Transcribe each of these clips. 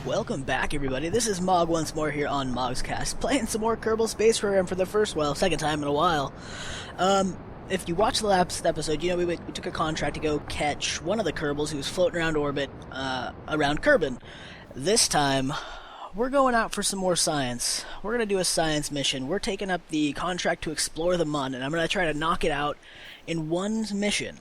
Welcome back, everybody. This is Mog once more here on Mog's Cast, playing some more Kerbal Space Program for the second time in a while. If you watched the last episode, you know we took a contract to go catch one of the Kerbals who was floating around orbit, around Kerbin. This time, we're going out for some more science. We're going to do a science mission. We're taking up the contract to explore the Mun, and I'm going to try to knock it out in one mission.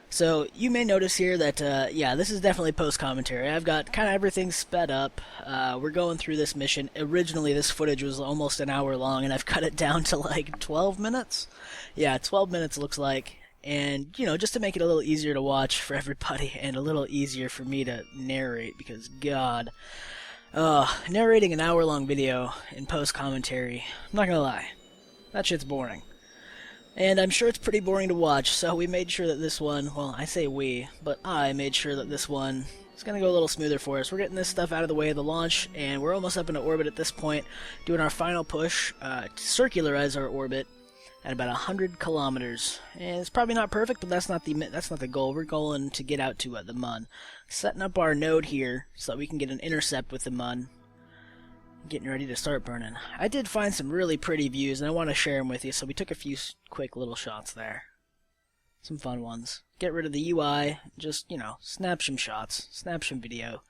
So, you may notice here that, yeah, this is definitely post-commentary. I've got kind of everything sped up. We're going through this mission. Originally, this footage was almost an hour long, and I've cut it down to, like, 12 minutes? Yeah, 12 minutes looks like. And, you know, just to make it a little easier to watch for everybody, and a little easier for me to narrate, because, God, narrating an hour-long video in post-commentary, I'm not gonna lie, that shit's boring. And I'm sure it's pretty boring to watch, so we made sure that this one, well, I say we, but I made sure that this one is going to go a little smoother for us. We're getting this stuff out of the way of the launch, and we're almost up into orbit at this point, doing our final push to circularize our orbit at about 100 kilometers. And it's probably not perfect, but that's not the goal. We're going to get out to the Mun. Setting up our node here so that we can get an intercept with the Mun. Getting ready to start burning. I did find some really pretty views, and I want to share them with you, so we took a few quick little shots there. Some fun ones. Get rid of the UI, just, you know, snap some shots, snap some video.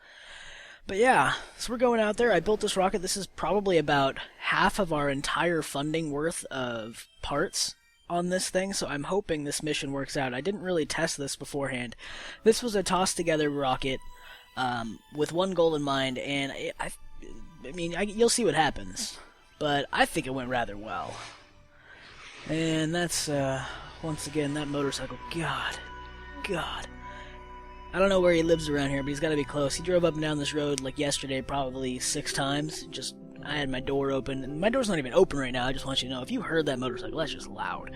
But yeah, so we're going out there. I built this rocket. This is probably about half of our entire funding worth of parts on this thing, so I'm hoping this mission works out. I didn't really test this beforehand. This was a tossed-together rocket with one goal in mind, and I mean, you'll see what happens, but I think it went rather well. And that's, once again, that motorcycle. God. I don't know where he lives around here, but he's got to be close. He drove up and down this road, like yesterday, probably 6 times. I had my door open, and my door's not even open right now. I just want you to know, if you heard that motorcycle, that's just loud.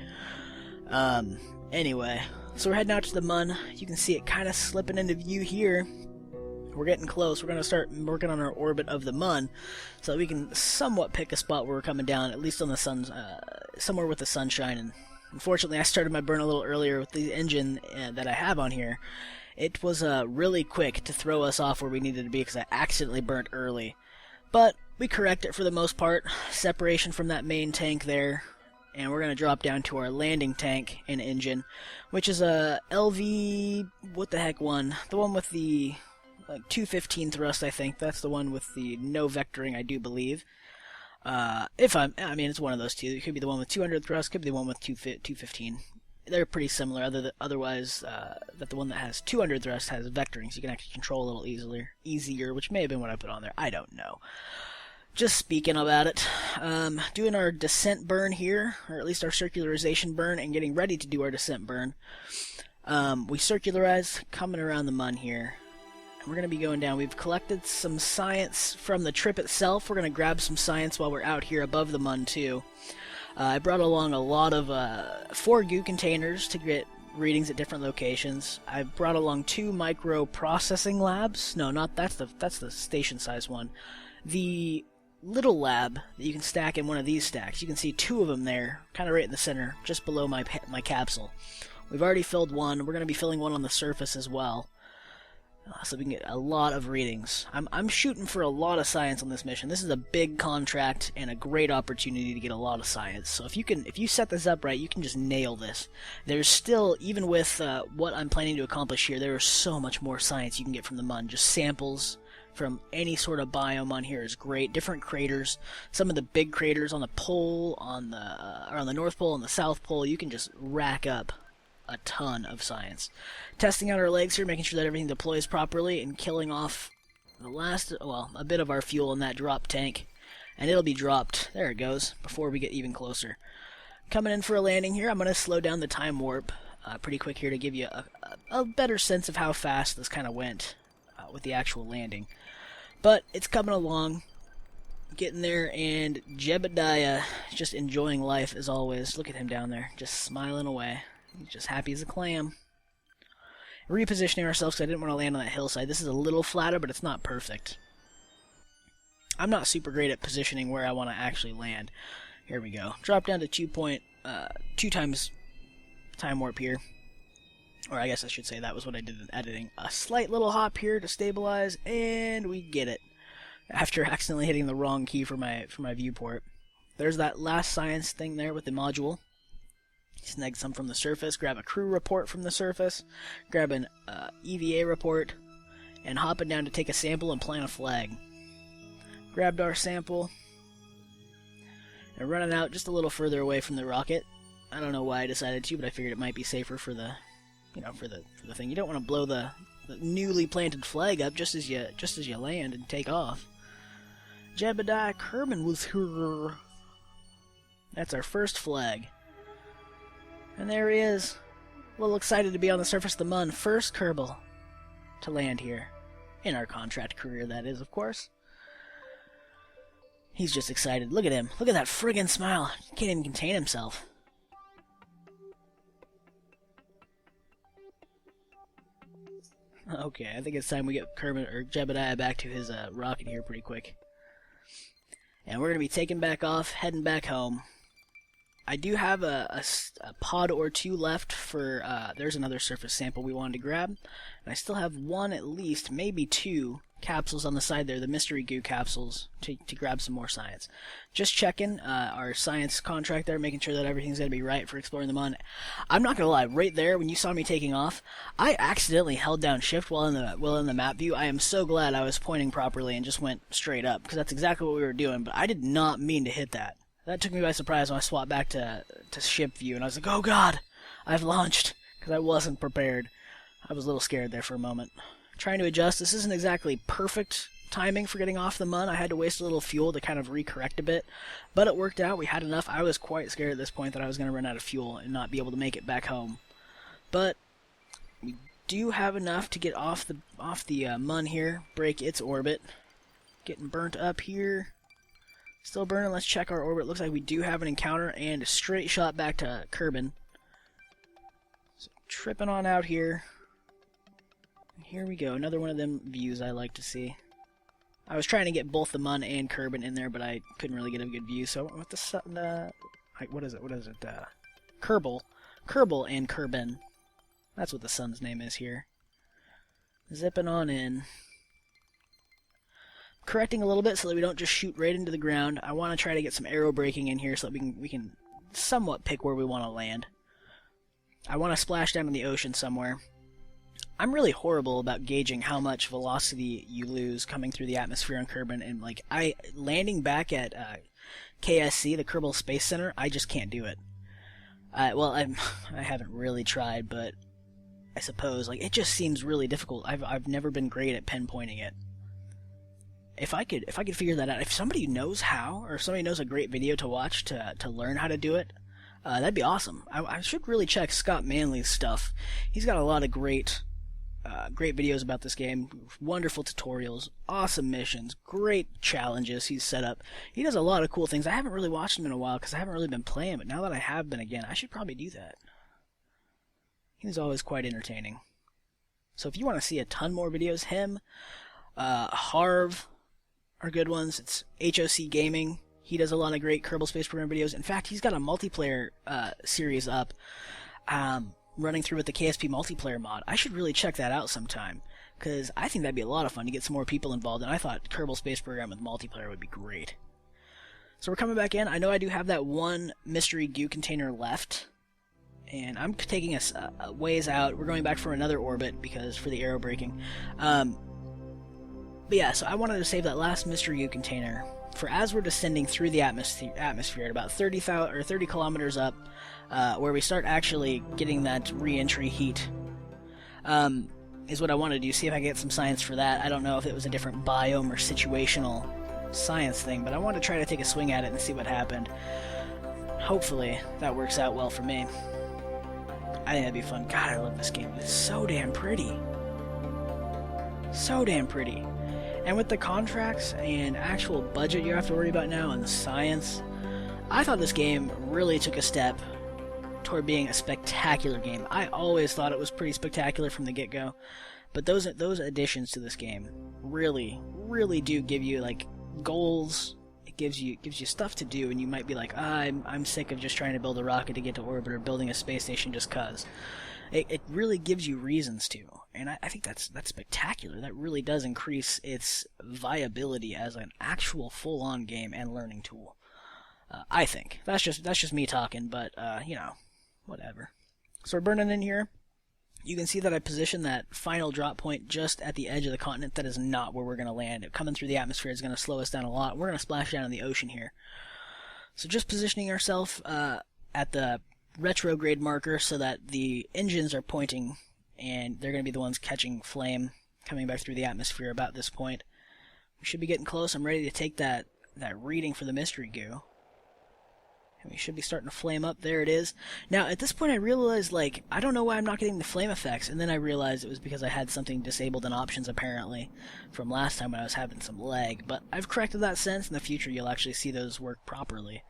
Anyway, so we're heading out to the Mun. You can see it kind of slipping into view here. We're getting close. We're going to start working on our orbit of the Mun so that we can somewhat pick a spot where we're coming down, at least on the sun's, somewhere with the sun shining. Unfortunately, I started my burn a little earlier with the engine that I have on here. It was really quick to throw us off where we needed to be because I accidentally burnt early. But we correct it for the most part. Separation from that main tank there. And we're going to drop down to our landing tank and engine, which is a LV, what the heck one? The one with the like 215 thrust, I think. That's the one with the no vectoring, I do believe. I mean, it's one of those two. It could be the one with 200 thrust, could be the one with 215. They're pretty similar, otherwise, that the one that has 200 thrust has vectoring, so you can actually control a little easier, which may have been what I put on there. I don't know. Just speaking about it, doing our descent burn here, or at least our circularization burn, and getting ready to do our descent burn. We circularize, coming around the Mun here. We're going to be going down. We've collected some science from the trip itself. We're going to grab some science while we're out here above the Mun, too. I brought along a lot of 4 goo containers to get readings at different locations. I brought along 2 micro-processing labs. No, that's the station-size one. The little lab that you can stack in one of these stacks. You can see 2 of them there, kind of right in the center, just below my capsule. We've already filled one. We're going to be filling one on the surface as well. So we can get a lot of readings. I'm shooting for a lot of science on this mission. This is a big contract and a great opportunity to get a lot of science. So if you set this up right, you can just nail this. There's still, even with what I'm planning to accomplish here, there is so much more science you can get from the Mun. Just samples from any sort of biome on here is great. Different craters, some of the big craters on the pole, on the North Pole and the South Pole, you can just rack up a ton of science. Testing out our legs here, making sure that everything deploys properly, and killing off a bit of our fuel in that drop tank. And it'll be dropped, there it goes, before we get even closer. Coming in for a landing here, I'm going to slow down the time warp pretty quick here to give you a better sense of how fast this kind of went with the actual landing. But it's coming along, getting there, and Jebediah just enjoying life as always. Look at him down there, just smiling away. He's just happy as a clam. Repositioning ourselves because I didn't want to land on that hillside. This is a little flatter, but it's not perfect. I'm not super great at positioning where I want to actually land. Here we go. Drop down to 2 times time warp here. Or I guess I should say that was what I did in editing. A slight little hop here to stabilize, and we get it. after accidentally hitting the wrong key for my viewport. There's that last science thing there with the module. Snag some from the surface, grab a crew report from the surface, grab an EVA report, and hop it down to take a sample and plant a flag. Grabbed our sample, and running out just a little further away from the rocket. I don't know why I decided to, but I figured it might be safer for the, for the thing. You don't want to blow the newly planted flag up just as you land and take off. Jebediah Kerbal was here. That's our first flag. And there he is. A little excited to be on the surface of the Mun. First Kerbal to land here. In our contract career, that is, of course. He's just excited. Look at him. Look at that friggin' smile. He can't even contain himself. Okay, I think it's time we get Jebediah back to his rocket here pretty quick. And we're going to be taking back off, heading back home. I do have a pod or two left for, there's another surface sample we wanted to grab. And I still have one at least, maybe two capsules on the side there, the mystery goo capsules, to grab some more science. Just checking our science contract there, making sure that everything's going to be right for exploring the Mun. I'm not going to lie, right there, when you saw me taking off, I accidentally held down shift while in the map view. I am so glad I was pointing properly and just went straight up, because that's exactly what we were doing, but I did not mean to hit that. That took me by surprise when I swapped back to ship view, and I was like, oh god, I've launched, because I wasn't prepared. I was a little scared there for a moment. Trying to adjust. This isn't exactly perfect timing for getting off the Mun. I had to waste a little fuel to kind of recorrect a bit, but it worked out. We had enough. I was quite scared at this point that I was going to run out of fuel and not be able to make it back home. But we do have enough to get off the Mun here, break its orbit. Getting burnt up here. Still burning. Let's check our orbit. Looks like we do have an encounter and a straight shot back to Kerbal. So tripping on out here. Here we go, another one of them views I like to see. I was trying to get both the Mun and Kerbal in there, but I couldn't really get a good view, so I went with the sun, what is it, Kerbal and Kerbal. That's what the sun's name is here. Zipping on in. Correcting a little bit so that we don't just shoot right into the ground. I want to try to get some aero braking in here so that we can somewhat pick where we want to land. I want to splash down in the ocean somewhere. I'm really horrible about gauging how much velocity you lose coming through the atmosphere on Kerbal, and landing back at KSC, the Kerbal Space Center, I just can't do it. Well, I haven't really tried, but I suppose it just seems really difficult. I've never been great at pinpointing it. If I could figure that out, if somebody knows how, or if somebody knows a great video to watch to learn how to do it, that'd be awesome. I should really check Scott Manley's stuff. He's got a lot of great videos about this game, wonderful tutorials, awesome missions, great challenges he's set up. He does a lot of cool things. I haven't really watched him in a while because I haven't really been playing, but now that I have been again, I should probably do that. He's always quite entertaining. So if you want to see a ton more videos, him, Harv are good ones. It's HOC Gaming. He does a lot of great Kerbal Space Program videos. In fact, he's got a multiplayer series up. Running through with the KSP multiplayer mod. I should really check that out sometime, because I think that'd be a lot of fun to get some more people involved, and I thought Kerbal Space Program with multiplayer would be great. So we're coming back in. I know I do have that one mystery goo container left, and I'm taking us a ways out. We're going back for another orbit because for the aero braking. But yeah, so I wanted to save that last mystery goo container for as we're descending through the atmosphere at about 30 kilometers up, where we start actually getting that re-entry heat, is what I want to do. See if I can get some science for that. I don't know if it was a different biome or situational science thing, but I want to try to take a swing at it and see what happened. Hopefully that works out well for me. I think that'd be fun. God, I love this game. It's so damn pretty. So damn pretty. And with the contracts and actual budget you have to worry about now and the science, I thought this game really took a step toward being a spectacular game. I always thought it was pretty spectacular from the get-go, but those additions to this game really do give you goals. It gives you stuff to do, and you might be like, I'm sick of just trying to build a rocket to get to orbit or building a space station just 'cause. It really gives you reasons to, and I think that's spectacular. That really does increase its viability as an actual full-on game and learning tool. I think that's just me talking, but you know, whatever. So we're burning in here. You can see that I positioned that final drop point just at the edge of the continent. That is not where we're going to land. Coming through the atmosphere is going to slow us down a lot. We're going to splash down in the ocean here. So just positioning ourselves at the retrograde marker so that the engines are pointing, and they're going to be the ones catching flame coming back through the atmosphere about this point. We should be getting close. I'm ready to take that reading for the mystery goo. And we should be starting to flame up. There it is. Now, at this point, I realized, like, I don't know why I'm not getting the flame effects. And then I realized it was because I had something disabled in options, apparently, from last time when I was having some lag. But I've corrected that since. In the future, you'll actually see those work properly.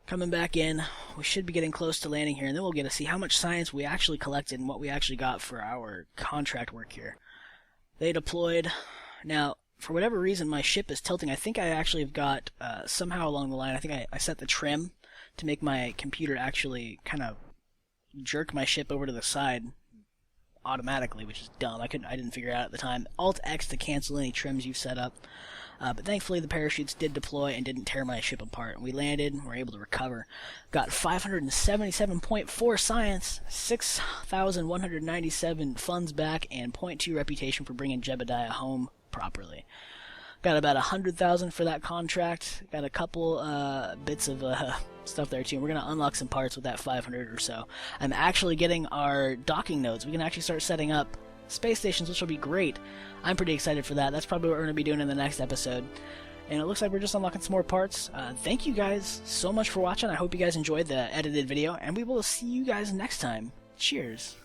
Coming back in, we should be getting close to landing here, and then we'll get to see how much science we actually collected and what we actually got for our contract work here. They deployed. Now, for whatever reason, my ship is tilting. I think I actually have got, somehow along the line, I think I set the trim to make my computer actually kind of jerk my ship over to the side automatically, which is dumb. I didn't figure it out at the time. Alt-X to cancel any trims you've set up. But thankfully the parachutes did deploy and didn't tear my ship apart. We landed and were able to recover. Got 577.4 science, 6,197 funds back, and 0.2 reputation for bringing Jebediah home properly. Got about 100,000 for that contract. Got a couple bits of stuff there too. We're going to unlock some parts with that 500 or so. I'm actually getting our docking nodes. We can actually start setting up space stations, which will be great. I'm pretty excited for that. That's probably what we're going to be doing in the next episode. And it looks like we're just unlocking some more parts. Thank you guys so much for watching. I hope you guys enjoyed the edited video, and we will see you guys next time. Cheers.